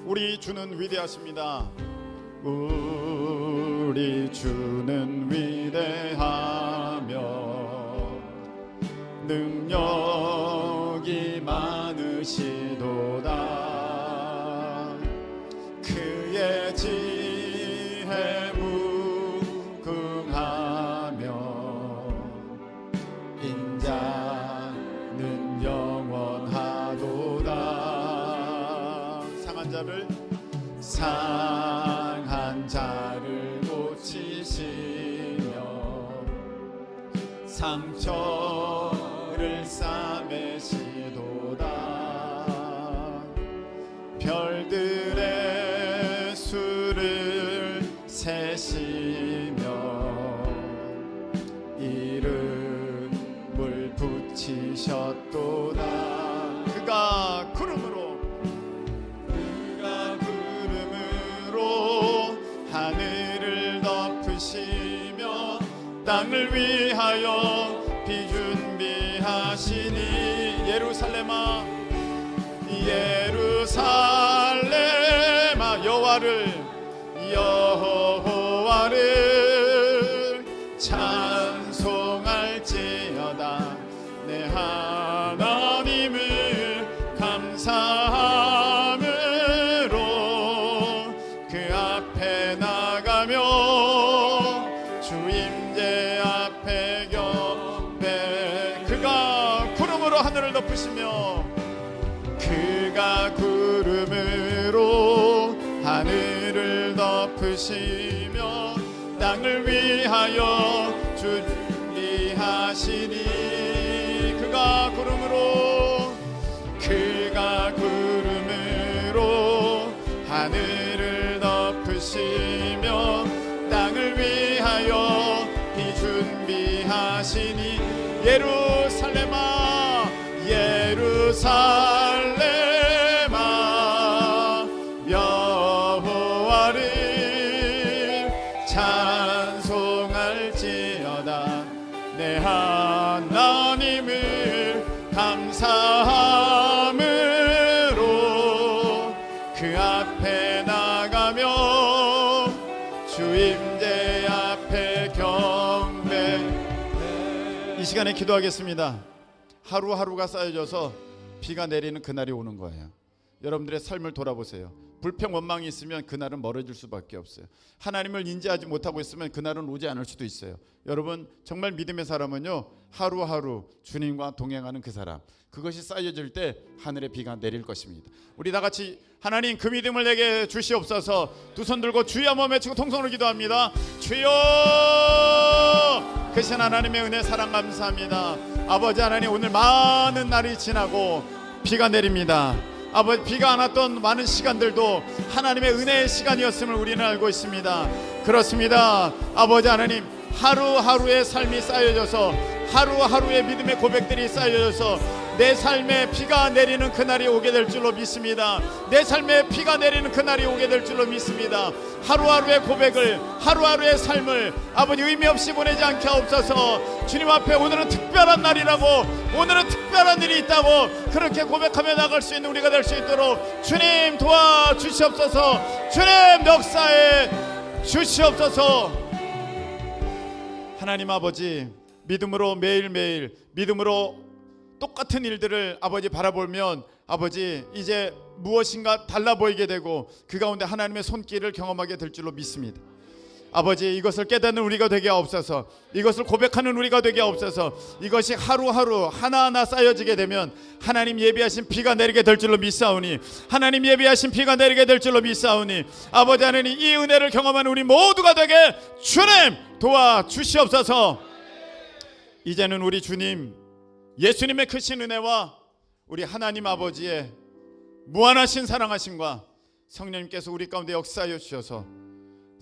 우리 주는 위대하십니다. 우리 주는 위대하며 능력이 많으시도다. 그의 지혜 무궁하며 인자는 영원하도다. 상한 자를 고치시며 상처를 싸매시도다. 별들의 수를 세시며 이름을 붙이셨도다. 그가 구름으로 하늘을 덮으시며 땅을 위하여 비준비하시니 예루살렘아 예루살렘아 여호와를 찬송할지어다. 내 하나님을 감사함으로 그 앞에 나가며 주 임재 앞에 경배. 그가 구름으로 하늘을 덮으시며 그가 구름으로 하늘을 덮으시며 땅을 위하여 준비하시니 그가 구름으로 하늘을 덮으시며 땅을 위하여 비준비하시니 예루살렘아 여호와를 찬송할지어다. 내 하나님을 감사함으로 그 앞에 나가며 주 임재 앞에 경배. 이 시간에 기도하겠습니다. 하루하루가 쌓여져서 비가 내리는 그날이 오는 거예요. 여러분들의 삶을 돌아보세요. 불평 원망이 있으면 그날은 멀어질 수밖에 없어요. 하나님을 인지하지 못하고 있으면 그날은 오지 않을 수도 있어요. 여러분, 정말 믿음의 사람은요, 하루하루 주님과 동행하는 그 사람, 그것이 쌓여질 때 하늘에 비가 내릴 것입니다. 우리 다 같이 하나님 그 믿음을 내게 주시옵소서. 두 손 들고 주여 한번 외치고 통성으로 기도합니다. 주여, 크신 하나님의 은혜 사랑 감사합니다. 아버지 하나님, 오늘 많은 날이 지나고 비가 내립니다. 아버지 비가 안 왔던 많은 시간들도 하나님의 은혜의 시간이었음을 우리는 알고 있습니다. 그렇습니다. 아버지 하나님, 하루하루의 삶이 쌓여져서 하루하루의 믿음의 고백들이 쌓여져서 내 삶에 비가 내리는 그날이 오게 될 줄로 믿습니다. 내 삶에 비가 내리는 그날이 오게 될 줄로 믿습니다. 하루하루의 고백을, 하루하루의 삶을 아버지 의미 없이 보내지 않게 하옵소서. 주님 앞에 오늘은 특별한 날이라고, 오늘은 특별한 일이 있다고 그렇게 고백하며 나갈 수 있는 우리가 될 수 있도록 주님 도와주시옵소서. 주님 역사에 주시옵소서. 하나님 아버지, 믿음으로 매일매일 믿음으로 똑같은 일들을 아버지 바라보면 아버지 이제 무엇인가 달라 보이게 되고 그 가운데 하나님의 손길을 경험하게 될 줄로 믿습니다. 아버지, 이것을 깨닫는 우리가 되게 하옵소서. 이것을 고백하는 우리가 되게 하옵소서. 이것이 하루하루 하나하나 쌓여지게 되면 하나님 예비하신 비가 내리게 될 줄로 믿사오니, 하나님 예비하신 비가 내리게 될 줄로 믿사오니, 아버지 하나님 이 은혜를 경험하는 우리 모두가 되게 주님 도와주시옵소서. 이제는 우리 주님 예수님의 크신 은혜와 우리 하나님 아버지의 무한하신 사랑하심과 성령님께서 우리 가운데 역사하여 주셔서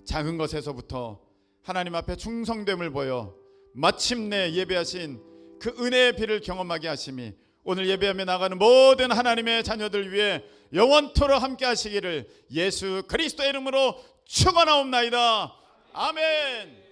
작은 것에서부터 하나님 앞에 충성됨을 보여 마침내 예배하신 그 은혜의 비를 경험하게 하심이 오늘 예배하며 나가는 모든 하나님의 자녀들 위해 영원토록 함께 하시기를 예수 그리스도의 이름으로 축원하옵나이다. 아멘.